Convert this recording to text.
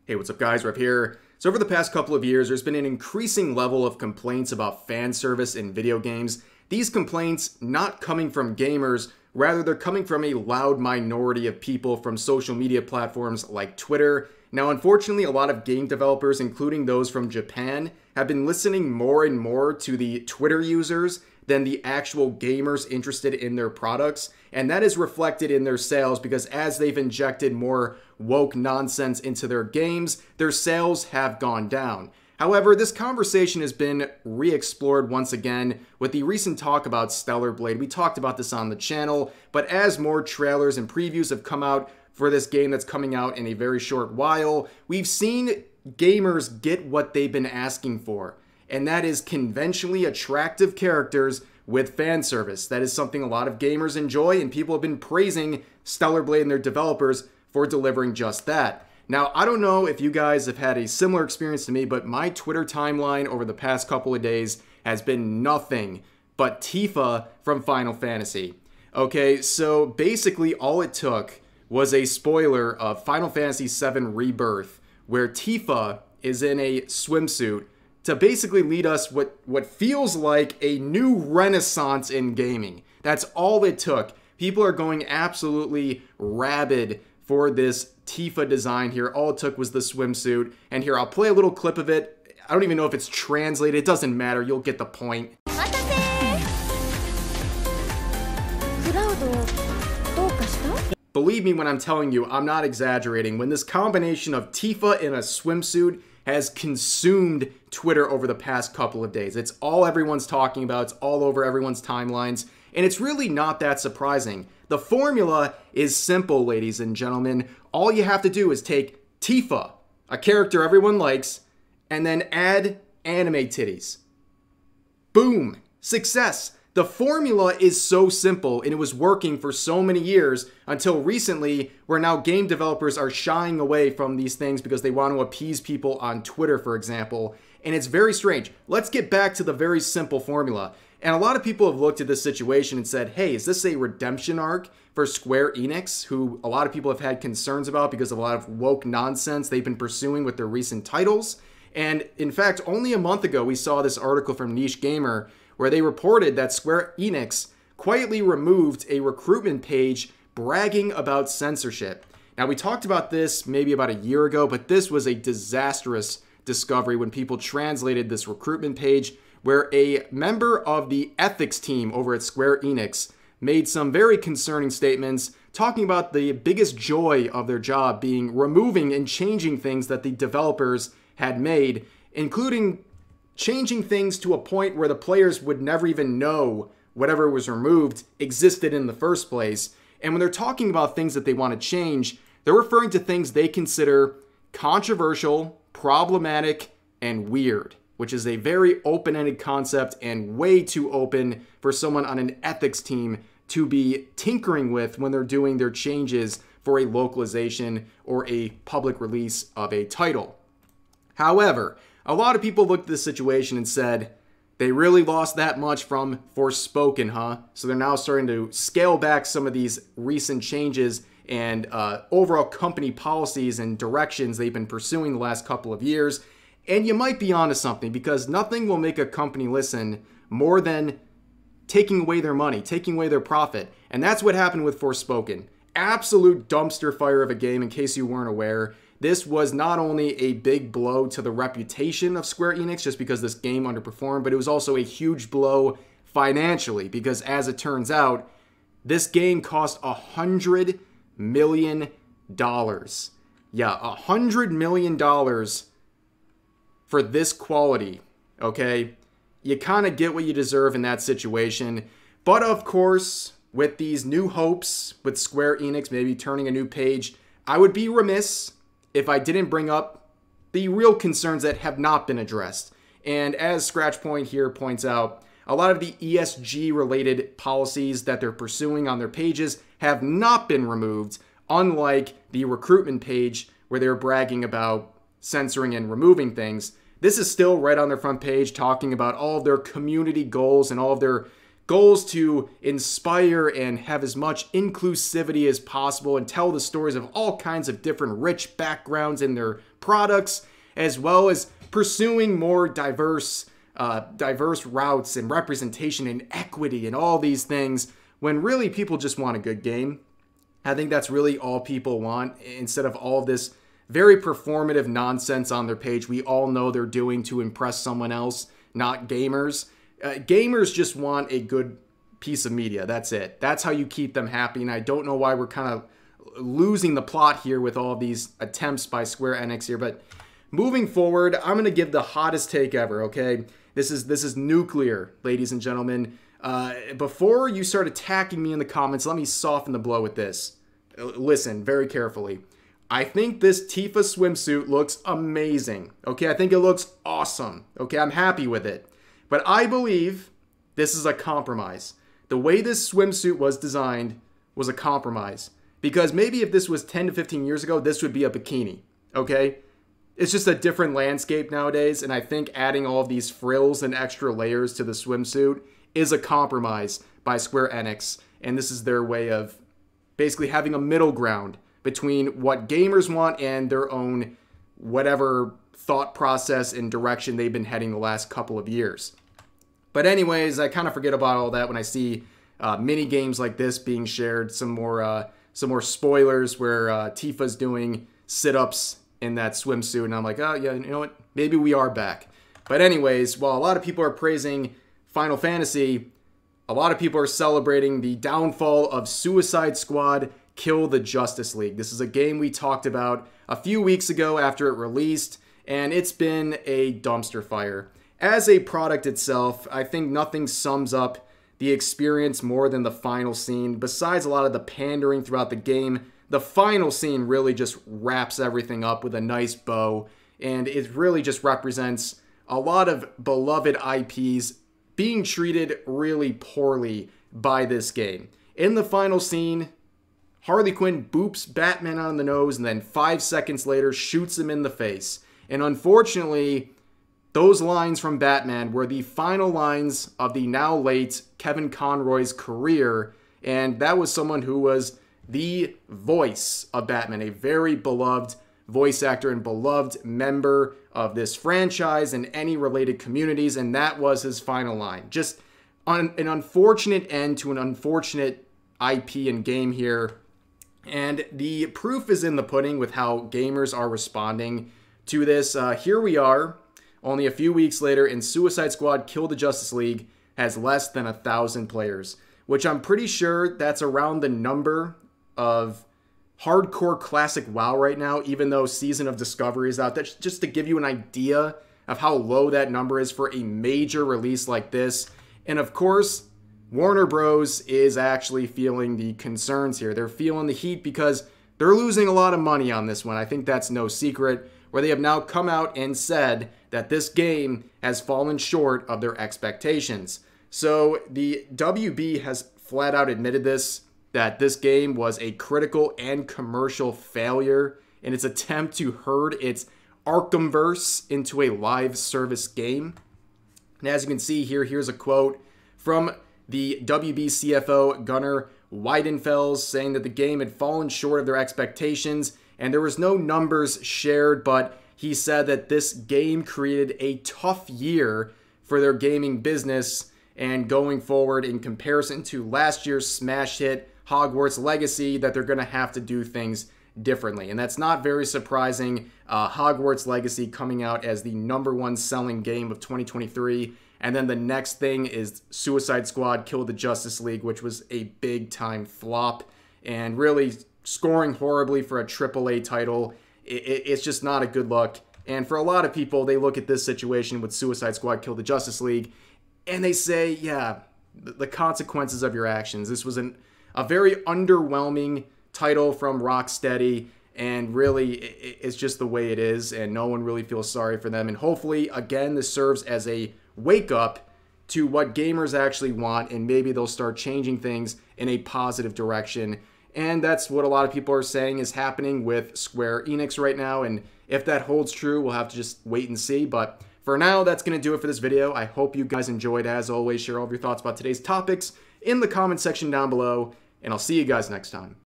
Hey, what's up guys, Rev here. So over the past couple of years, there's been an increasing level of complaints about fan service in video games. These complaints not coming from gamers, rather they're coming from a loud minority of people from social media platforms like Twitter. Now unfortunately, a lot of game developers, including those from Japan, have been listening more and more to the Twitter users than the actual gamers interested in their products. And that is reflected in their sales because as they've injected more woke nonsense into their games, their sales have gone down. However, this conversation has been re-explored once again with the recent talk about Stellar Blade. We talked about this on the channel, but as more trailers and previews have come out for this game that's coming out in a very short while, we've seen gamers get what they've been asking for. And that is conventionally attractive characters with fan service. That is something a lot of gamers enjoy, and people have been praising Stellar Blade and their developers for delivering just that. Now, I don't know if you guys have had a similar experience to me, but my Twitter timeline over the past couple of days has been nothing but Tifa from Final Fantasy. Okay, so basically all it took was a spoiler of Final Fantasy VII Rebirth, where Tifa is in a swimsuit, to basically lead us what feels like a new renaissance in gaming. That's all it took. People are going absolutely rabid for this Tifa design here. All it took was the swimsuit. And here, I'll play a little clip of it. I don't even know if it's translated. It doesn't matter. You'll get the point. Believe me when I'm telling you, I'm not exaggerating. When this combination of Tifa in a swimsuit has consumed Twitter over the past couple of days. It's all everyone's talking about. It's all over everyone's timelines. And it's really not that surprising. The formula is simple, ladies and gentlemen. All you have to do is take Tifa, a character everyone likes, and then add anime titties. Boom! Success! The formula is so simple, and it was working for so many years until recently, where now game developers are shying away from these things because they want to appease people on Twitter, for example. And it's very strange. Let's get back to the very simple formula. And a lot of people have looked at this situation and said, hey, is this a redemption arc for Square Enix, who a lot of people have had concerns about because of a lot of woke nonsense they've been pursuing with their recent titles? And in fact, only a month ago, we saw this article from Niche Gamer where they reported that Square Enix quietly removed a recruitment page bragging about censorship. Now, we talked about this maybe about a year ago, but this was a disastrous discovery when people translated this recruitment page where a member of the ethics team over at Square Enix made some very concerning statements talking about the biggest joy of their job being removing and changing things that the developers had made, including changing things to a point where the players would never even know whatever was removed existed in the first place. And when they're talking about things that they want to change, they're referring to things they consider controversial, problematic, and weird, which is a very open-ended concept and way too open for someone on an ethics team to be tinkering with when they're doing their changes for a localization or a public release of a title. However, a lot of people looked at this situation and said, they really lost that much from Forspoken, huh? So they're now starting to scale back some of these recent changes and overall company policies and directions they've been pursuing the last couple of years. And you might be onto something, because nothing will make a company listen more than taking away their money, taking away their profit. And that's what happened with Forspoken. Absolute dumpster fire of a game, in case you weren't aware. This was not only a big blow to the reputation of Square Enix just because this game underperformed, but it was also a huge blow financially because, as it turns out, this game cost $100 million. Yeah, $100 million for this quality, okay? You kind of get what you deserve in that situation. But of course, with these new hopes, with Square Enix maybe turning a new page, I would be remiss if I didn't bring up the real concerns that have not been addressed. And as Scratchpoint here points out, a lot of the ESG-related policies that they're pursuing on their pages have not been removed, unlike the recruitment page where they're bragging about censoring and removing things. This is still right on their front page talking about all of their community goals and all of their goals to inspire and have as much inclusivity as possible and tell the stories of all kinds of different rich backgrounds in their products, as well as pursuing more diverse routes and representation and equity and all these things, when really people just want a good game. I think that's really all people want, instead of all of this very performative nonsense on their page we all know they're doing to impress someone else, not gamers. Gamers just want a good piece of media. That's it. That's how you keep them happy. And I don't know why we're kind of losing the plot here with all of these attempts by Square Enix here. But moving forward, I'm going to give the hottest take ever, okay? This is nuclear, ladies and gentlemen. Before you start attacking me in the comments, let me soften the blow with this. Listen very carefully. I think this Tifa swimsuit looks amazing. Okay, I think it looks awesome. Okay, I'm happy with it. But I believe this is a compromise. The way this swimsuit was designed was a compromise. Because maybe if this was 10 to 15 years ago, this would be a bikini. Okay? It's just a different landscape nowadays, and I think adding all of these frills and extra layers to the swimsuit is a compromise by Square Enix. And this is their way of basically having a middle ground between what gamers want and their own whatever thought process and direction they've been heading the last couple of years. But anyways, I kind of forget about all that when I see mini games like this being shared. Some more spoilers where Tifa's doing sit-ups in that swimsuit, and I'm like, oh yeah, you know what? Maybe we are back. But anyways, while a lot of people are praising Final Fantasy, a lot of people are celebrating the downfall of Suicide Squad Kill the Justice League. This is a game we talked about a few weeks ago after it released, and it's been a dumpster fire. As a product itself, I think nothing sums up the experience more than the final scene. Besides a lot of the pandering throughout the game, the final scene really just wraps everything up with a nice bow, and it really just represents a lot of beloved IPs being treated really poorly by this game. In the final scene, Harley Quinn boops Batman on the nose and then 5 seconds later shoots him in the face. And unfortunately, those lines from Batman were the final lines of the now late Kevin Conroy's career, and that was someone who was the voice of Batman, a very beloved voice actor and beloved member of this franchise and any related communities, and that was his final line. Just an unfortunate end to an unfortunate IP and game here. And the proof is in the pudding with how gamers are responding to this. Here we are, only a few weeks later, and Suicide Squad Kill the Justice League has less than 1,000 players, which I'm pretty sure that's around the number of hardcore classic WoW right now, even though Season of Discovery is out. That's just to give you an idea of how low that number is for a major release like this. And of course, Warner Bros. Is actually feeling the concerns here. They're feeling the heat because they're losing a lot of money on this one. I think that's no secret, where they have now come out and said that this game has fallen short of their expectations. So the WB has flat out admitted this, that this game was a critical and commercial failure in its attempt to herd its Arkhamverse into a live service game. And as you can see here, here's a quote from the WB CFO, Gunnar Weidenfels, saying that the game had fallen short of their expectations, and there was no numbers shared, but he said that this game created a tough year for their gaming business, and going forward in comparison to last year's smash hit Hogwarts Legacy, that they're going to have to do things differently. And that's not very surprising. Hogwarts Legacy coming out as the #1 selling game of 2023. And then the next thing is Suicide Squad Kill the Justice League, which was a big-time flop and really scoring horribly for a AAA title. It's just not a good look. And for a lot of people, they look at this situation with Suicide Squad Kill the Justice League, and they say, yeah, the consequences of your actions. This was a very underwhelming title from Rocksteady, and really, it's just the way it is, and no one really feels sorry for them. And hopefully, again, this serves as a wake-up to what gamers actually want, and maybe they'll start changing things in a positive direction. And that's what a lot of people are saying is happening with Square Enix right now, and if that holds true, we'll have to just wait and see. But For now, that's going to do it for this video. I hope you guys enjoyed. As always, share all of your thoughts about today's topics in the comment section down below, and I'll see you guys next time.